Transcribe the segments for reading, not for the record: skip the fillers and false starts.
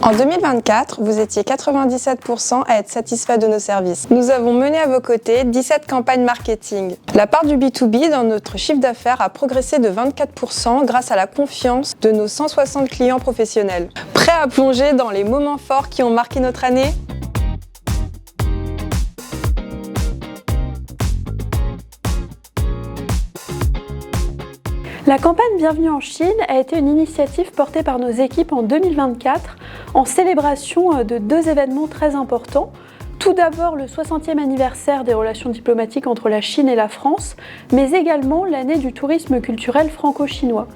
En 2024, vous étiez 97% à être satisfait de nos services. Nous avons mené à vos côtés 17 campagnes marketing. La part du B2B dans notre chiffre d'affaires a progressé de 24% grâce à la confiance de nos 160 clients professionnels. Prêts à plonger dans les moments forts qui ont marqué notre année ? La campagne Bienvenue en Chine a été une initiative portée par nos équipes en 2024 en célébration de deux événements très importants. Tout d'abord le 60e anniversaire des relations diplomatiques entre la Chine et la France, mais également l'année du tourisme culturel franco-chinois.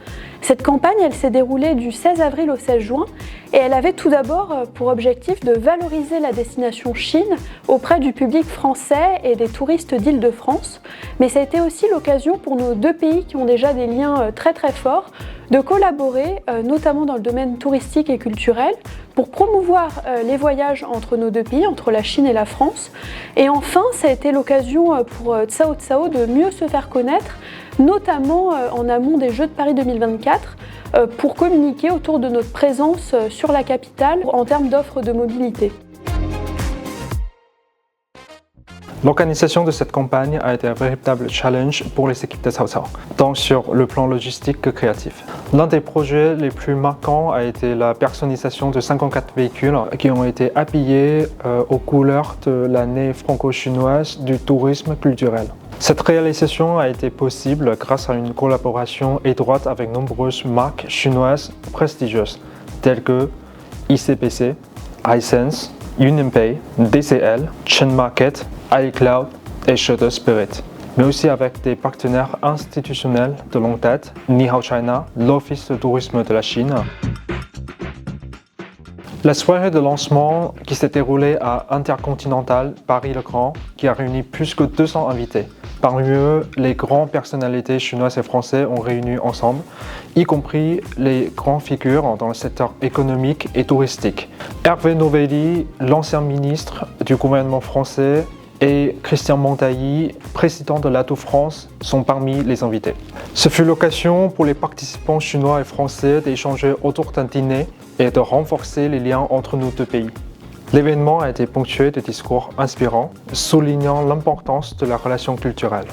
Cette campagne, elle s'est déroulée du 16 avril au 16 juin et elle avait tout d'abord pour objectif de valoriser la destination Chine auprès du public français et des touristes d'Île-de-France. Mais ça a été aussi l'occasion pour nos deux pays qui ont déjà des liens très forts de collaborer, notamment dans le domaine touristique et culturel, pour promouvoir les voyages entre nos deux pays, entre la Chine et la France. Et enfin, ça a été l'occasion pour Cao Cao de mieux se faire connaître, notamment en amont des Jeux de Paris 2024, pour communiquer autour de notre présence sur la capitale en termes d'offres de mobilité. L'organisation de cette campagne a été un véritable challenge pour les équipes de Cao Cao, tant sur le plan logistique que créatif. L'un des projets les plus marquants a été la personnalisation de 54 véhicules qui ont été habillés aux couleurs de l'année franco-chinoise du tourisme culturel. Cette réalisation a été possible grâce à une collaboration étroite avec nombreuses marques chinoises prestigieuses, telles que ICBC, Hisense, UnionPay, DCL, Chain Market, iCloud et Shutter Spirit, mais aussi avec des partenaires institutionnels de longue date, Nihao China, l'Office de tourisme de la Chine. La soirée de lancement qui s'est déroulée à Intercontinental Paris-le-Grand, qui a réuni plus que 200 invités. Parmi eux, les grandes personnalités chinoises et françaises ont réuni ensemble, y compris les grandes figures dans le secteur économique et touristique. Hervé Novelli, l'ancien ministre du gouvernement français, et Christian Montailly, président de l'Atout France, sont parmi les invités. Ce fut l'occasion pour les participants chinois et français d'échanger autour d'un dîner et de renforcer les liens entre nos deux pays. L'événement a été ponctué de discours inspirants, soulignant l'importance de la relation culturelle.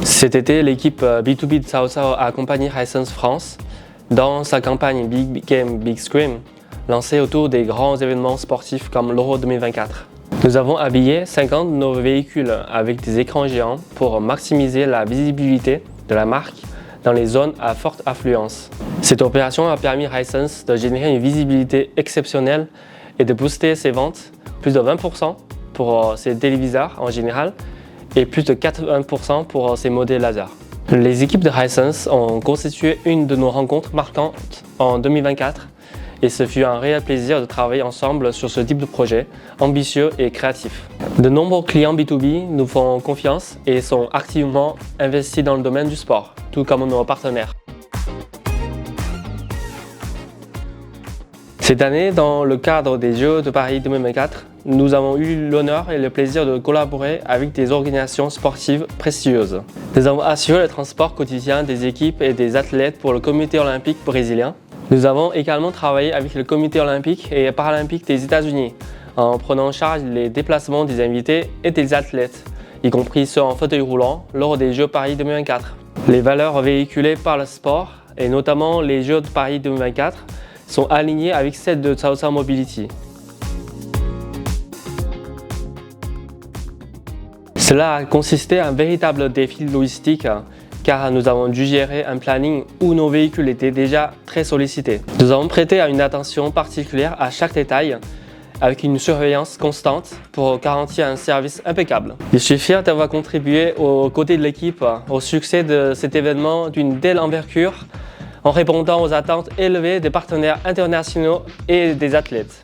Cet été, l'équipe B2B de Cao Cao a accompagné Hisense France dans sa campagne Big Game Big Screen, lancée autour des grands événements sportifs comme l'Euro 2024. Nous avons habillé 50 de nos véhicules avec des écrans géants pour maximiser la visibilité de la marque dans les zones à forte affluence. Cette opération a permis à Hisense de générer une visibilité exceptionnelle et de booster ses ventes, plus de 20% pour ses téléviseurs en général et plus de 80% pour ses modèles laser. Les équipes de Hisense ont constitué une de nos rencontres marquantes en 2024 et ce fut un réel plaisir de travailler ensemble sur ce type de projet ambitieux et créatif. De nombreux clients B2B nous font confiance et sont activement investis dans le domaine du sport, tout comme nos partenaires. Cette année, dans le cadre des Jeux de Paris 2024, nous avons eu l'honneur et le plaisir de collaborer avec des organisations sportives prestigieuses. Nous avons assuré le transport quotidien des équipes et des athlètes pour le comité olympique brésilien. Nous avons également travaillé avec le comité olympique et paralympique des États-Unis en prenant en charge les déplacements des invités et des athlètes, y compris ceux en fauteuil roulant lors des Jeux Paris 2024. Les valeurs véhiculées par le sport, et notamment les Jeux de Paris 2024, sont alignées avec celles de Cao Cao Mobility. Cela a consisté en un véritable défi logistique car nous avons dû gérer un planning où nos véhicules étaient déjà très sollicités. Nous avons prêté une attention particulière à chaque détail avec une surveillance constante pour garantir un service impeccable. Je suis fier d'avoir contribué aux côtés de l'équipe au succès de cet événement d'une telle envergure en répondant aux attentes élevées des partenaires internationaux et des athlètes.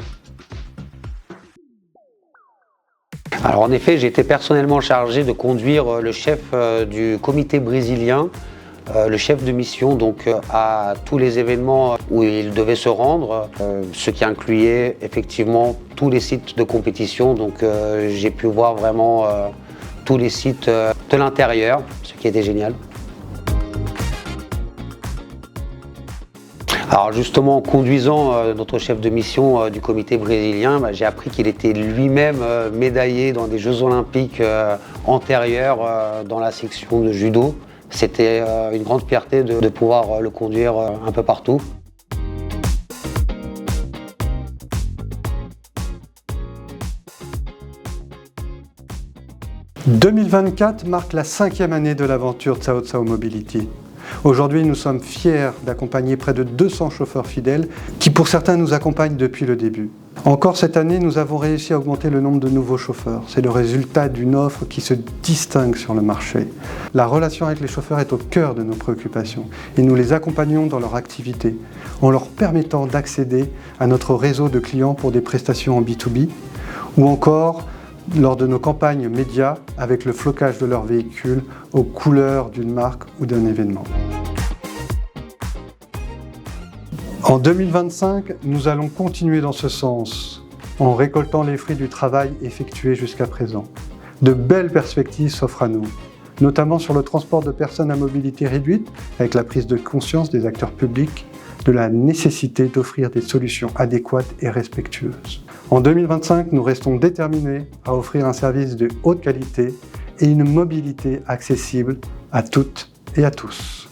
Alors en effet, j'ai été personnellement chargé de conduire le chef du comité brésilien, le chef de mission donc à tous les événements où il devait se rendre, ce qui incluait effectivement tous les sites de compétition. Donc j'ai pu voir vraiment tous les sites de l'intérieur, ce qui était génial. Alors justement, en conduisant notre chef de mission du comité brésilien, j'ai appris qu'il était lui-même médaillé dans des Jeux olympiques antérieurs dans la section de judo. C'était une grande fierté de pouvoir le conduire un peu partout. « 2024 marque la 5e année de l'aventure Cao Cao Mobility. Aujourd'hui, nous sommes fiers d'accompagner près de 200 chauffeurs fidèles qui, pour certains, nous accompagnent depuis le début. Encore cette année, nous avons réussi à augmenter le nombre de nouveaux chauffeurs. C'est le résultat d'une offre qui se distingue sur le marché. La relation avec les chauffeurs est au cœur de nos préoccupations et nous les accompagnons dans leur activité en leur permettant d'accéder à notre réseau de clients pour des prestations en B2B ou encore lors de nos campagnes médias avec le flocage de leurs véhicules aux couleurs d'une marque ou d'un événement. En 2025, nous allons continuer dans ce sens, en récoltant les fruits du travail effectué jusqu'à présent. De belles perspectives s'offrent à nous, notamment sur le transport de personnes à mobilité réduite, avec la prise de conscience des acteurs publics de la nécessité d'offrir des solutions adéquates et respectueuses. En 2025, nous restons déterminés à offrir un service de haute qualité et une mobilité accessible à toutes et à tous.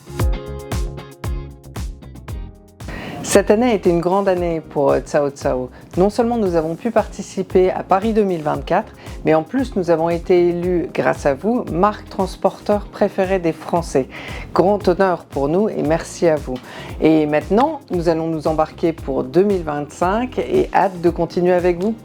Cette année a été une grande année pour Cao Cao. Non seulement nous avons pu participer à Paris 2024, mais en plus nous avons été élus, grâce à vous, marque transporteur préférée des Français. Grand honneur pour nous et merci à vous. Et maintenant, nous allons nous embarquer pour 2025 et hâte de continuer avec vous.